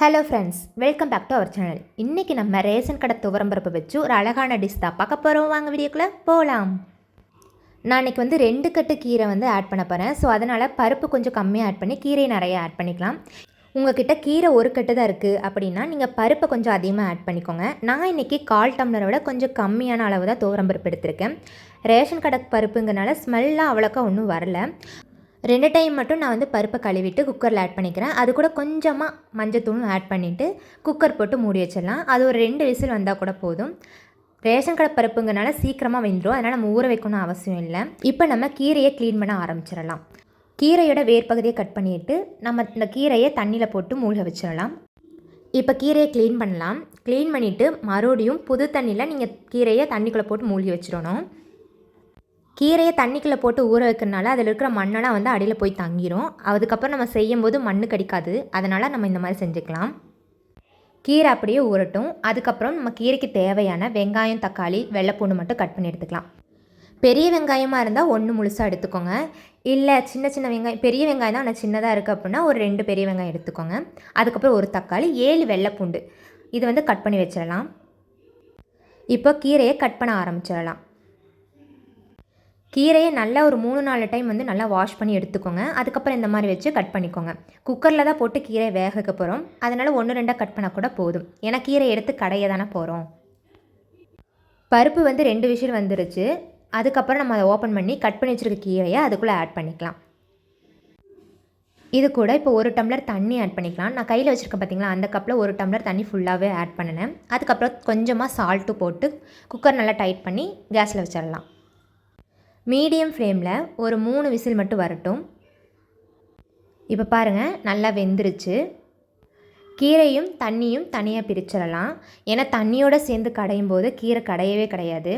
Hello friends, welcome back to our channel. இன்றைக்கி நம்ம ration கடை துவரம்பருப்பு வச்சு ஒரு அழகான டிஷ் தான் பார்க்க போகிறோம். வாங்க வீடியோக்குள்ளே போகலாம். நான் இன்றைக்கி 2 கட்டு கீரை ஆட் பண்ண போகிறேன். ஸோ அதனால் பருப்பு கொஞ்சம் கம்மியாக ஆட் பண்ணி கீரை நிறைய ஆட் பண்ணிக்கலாம். உங்கள்கிட்ட கீரை ஒரு கட்டு தான் இருக்குது அப்படின்னா நீங்கள் பருப்பை கொஞ்சம் அதிகமாக ஆட் பண்ணிக்கோங்க. நான் இன்றைக்கி 1/4 டம்ளரை விட கொஞ்சம் கம்மியான அளவு தான் துவரம்பருப்பு எடுத்திருக்கேன். ரேஷன் கடை பருப்புங்கிறனால ஸ்மெல்லாம் அவ்வளோக்கா ஒன்றும் வரல. 2 டைம் மட்டும் நான் பருப்பை கழுவிட்டு குக்கரில் ஆட் பண்ணிக்கிறேன். அது கூட கொஞ்சமாக மஞ்சத்தூளும் ஆட் பண்ணிவிட்டு குக்கர் போட்டு மூடி வச்சிடலாம். அது ஒரு 2 விசில் வந்தால் கூட போதும். ரேஷன் கடை பருப்புங்கிறனால சீக்கிரமாக வெந்துடும். அதனால் நம்ம ஊற வைக்கணும் அவசியம் இல்லை. இப்போ நம்ம கீரையை க்ளீன் பண்ண ஆரம்பிச்சிடலாம். கீரையோட வேர்பகுதியை கட் பண்ணிவிட்டு நம்ம இந்த கீரையை தண்ணியில் போட்டு மூழ்க வச்சிடலாம். இப்போ கீரையை க்ளீன் பண்ணலாம். க்ளீன் பண்ணிவிட்டு மறுபடியும் புது தண்ணியில் நீங்கள் கீரையை தண்ணிக்குள்ளே போட்டு மூழ்கி வச்சிடணும். கீரையை தண்ணிக்குள்ளே போட்டு ஊற வைக்கிறனால அதில் இருக்கிற மண்ணெல்லாம் அடியில் போய் தங்கிடும். அதுக்கப்புறம் நம்ம செய்யும்போது மண் கடிக்காது. அதனால் நம்ம இந்த மாதிரி செஞ்சுக்கலாம். கீரை அப்படியே ஊறட்டும். அதுக்கப்புறம் நம்ம கீரைக்கு தேவையான வெங்காயம், தக்காளி, வெள்ளைப்பூண்டு மட்டும் கட் பண்ணி எடுத்துக்கலாம். பெரிய வெங்காயமாக இருந்தால் 1 முழுசாக எடுத்துக்கோங்க. இல்லை சின்ன சின்ன வெங்காயம், பெரிய வெங்காயம் தான் ஆனால் சின்னதாக இருக்குது அப்படின்னா ஒரு 2 பெரிய வெங்காயம் எடுத்துக்கோங்க. அதுக்கப்புறம் ஒரு தக்காளி, 7 வெள்ளைப்பூண்டு இது கட் பண்ணி வச்சிடலாம். இப்போ கீரையை கட் பண்ண ஆரம்பிச்சிடலாம். கீரையை நல்லா ஒரு 3-4 டைம் நல்லா வாஷ் பண்ணி எடுத்துக்கோங்க. அதுக்கப்புறம் இந்த மாதிரி வச்சு கட் பண்ணிக்கோங்க. குக்கரில் தான் போட்டு கீரையை வேக வைக்க போகிறோம். அதனால் 1-2 கட் பண்ணால் கூட போதும். ஏன்னா கீரை எடுத்து கடைய தானே போகிறோம். பருப்பு 2 விசில் வந்துருச்சு. அதுக்கப்புறம் நம்ம அதை ஓப்பன் பண்ணி கட் பண்ணி வச்சுருக்க கீரையை அதுக்குள்ளே ஆட் பண்ணிக்கலாம். இது கூட இப்போ 1 டம்ளர் தண்ணி ஆட் பண்ணிக்கலாம். நான் கையில் வச்சுருக்கேன் பார்த்தீங்களா, அந்த கப்பில் 1 டம்ளர் தண்ணி ஃபுல்லாகவே ஆட் பண்ணினேன். அதுக்கப்புறம் கொஞ்சமாக சால்ட்டு போட்டு குக்கர் நல்லா டைட் பண்ணி கேஸில் வச்சிடலாம். மீடியம் ஃப்ளேமில் ஒரு 3 விசில் மட்டும் வரட்டும். இப்போ பாருங்கள், நல்லா வெந்துருச்சு. கீரையும் தண்ணியும் தனியாக பிரிச்சிடலாம். ஏன்னா தண்ணியோடு சேர்ந்து கடையும் போது கீரை கடையவே கிடையாது.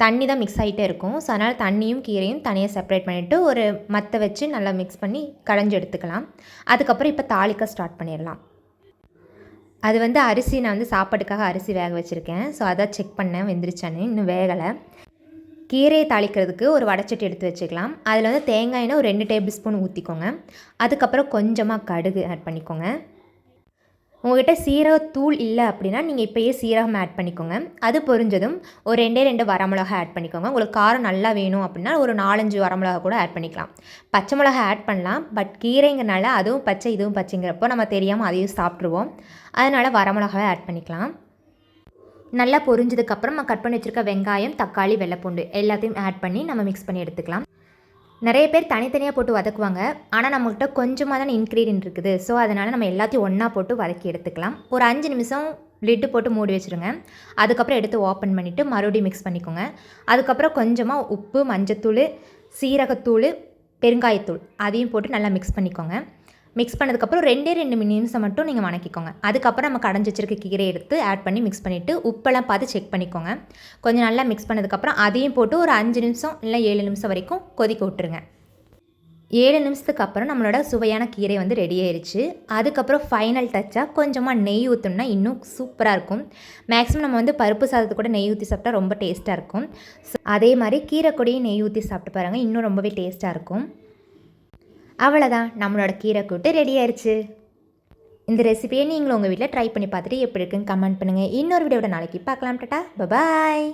தண்ணி தான் மிக்ஸ் ஆகிட்டே இருக்கும். ஸோ அதனால் தண்ணியும் கீரையும் தனியாக செப்பரேட் பண்ணிவிட்டு ஒரு மத்தை வச்சு நல்லா மிக்ஸ் பண்ணி கடைஞ்சி எடுத்துக்கலாம். அதுக்கப்புறம் இப்போ தாளிக்க ஸ்டார்ட் பண்ணிடலாம். அது அரிசி நான் சாப்பாட்டுக்காக அரிசி வேக வச்சுருக்கேன். ஸோ அதை செக் பண்ணேன் வெந்துருச்சான்னு. இன்னும் வேகலை. கீரையை தாளிக்கிறதுக்கு ஒரு வடைச்சட்டி எடுத்து வச்சுக்கலாம். அதில் தேங்காய் எண்ணெய் ஒரு 2 டேபிள் ஸ்பூன் ஊற்றிக்கோங்க. அதுக்கப்புறம் கொஞ்சமாக கடுகு ஆட் பண்ணிக்கோங்க. உங்கள்கிட்ட சீரகத்தூள் இல்லை அப்படின்னா நீங்கள் இப்போயே சீரகம் ஆட் பண்ணிக்கோங்க. அது பொரிஞ்சதும் ஒரு 2 வரமிளகா ஆட் பண்ணிக்கோங்க. உங்களுக்கு காரம் நல்லா வேணும் அப்படின்னா ஒரு 4-5 வரமிளகா கூட ஆட் பண்ணிக்கலாம். பச்சை மிளகா ஆட் பண்ணலாம். பட் கீரைங்கிறனால அதுவும் பச்சை இதுவும் பச்சைங்கிறப்போ நம்ம தெரியாமல் அதையும் சாப்பிட்ருவோம். அதனால் வரமிளகாவை ஆட் பண்ணிக்கலாம். நல்லா பொரிஞ்சதுக்கப்புறம் நம்ம கட் பண்ணி வச்சுருக்க வெங்காயம், தக்காளி, வெள்ளைப்பூண்டு எல்லாத்தையும் ஆட் பண்ணி நம்ம மிக்ஸ் பண்ணி எடுத்துக்கலாம். நிறைய பேர் தனித்தனியாக போட்டு வதக்குவாங்க. ஆனால் நம்மகிட்ட கொஞ்சமாக தானே இன்க்ரீடியன்ட் இருக்குது. ஸோ அதனால் நம்ம எல்லாத்தையும் ஒன்றா போட்டு வதக்கி எடுத்துக்கலாம். ஒரு 5 நிமிஷம் லிட்டு போட்டு மூடி வச்சுருங்க. அதுக்கப்புறம் எடுத்து ஓப்பன் பண்ணிவிட்டு மறுபடியும் மிக்ஸ் பண்ணிக்கோங்க. அதுக்கப்புறம் கொஞ்சமாக உப்பு, மஞ்சத்தூள், சீரகத்தூள், பெருங்காயத்தூள் அதையும் போட்டு நல்லா மிக்ஸ் பண்ணிக்கோங்க. மிக்ஸ் பண்ணதுக்கப்புறம் 2 நிமிஷம் மட்டும் நீங்கள் வணக்கிக்கோங்க. அதுக்கப்புறம் நம்ம கடைஞ்சி வச்சிருக்க கீரை எடுத்து ஆட் பண்ணி மிக்ஸ் பண்ணிவிட்டு உப்பெல்லாம் பார்த்து செக் பண்ணிக்கோங்க. கொஞ்சம் நல்லா மிக்ஸ் பண்ணதுக்கப்புறம் அதையும் போட்டு ஒரு 5 நிமிஷம் இல்லை 7 நிமிஷம் வரைக்கும் கொதிக்க விட்டுருங்க. 7 நிமிஷத்துக்கு அப்புறம் நம்மளோட சுவையான கீரை ரெடி ஆயிடுச்சு. அதுக்கப்புறம் ஃபைனல் டச்சாக கொஞ்சமாக நெய் ஊற்றணும்னா இன்னும் சூப்பராக இருக்கும். மேக்ஸிமம் நம்ம பருப்பு சாதத்தை கூட நெய் ஊற்றி சாப்பிட்டா ரொம்ப டேஸ்ட்டாக இருக்கும். அதே மாதிரி கீரை கூடயும் நெய் ஊற்றி சாப்பிட்டு பாருங்கள், இன்னும் ரொம்பவே டேஸ்ட்டாக இருக்கும். அவ்வளோதான், நம்மளோட கீரை கூட்டு ரெடி ஆயிடுச்சு. இந்த ரெசிபியை நீங்களும் உங்கள் வீட்டில் ட்ரை பண்ணி பார்த்துட்டு எப்படி இருக்குன்னு கமெண்ட் பண்ணுங்கள். இன்னொரு வீடியோட நாளைக்கு பார்க்கலாம். டாடா, பாய்.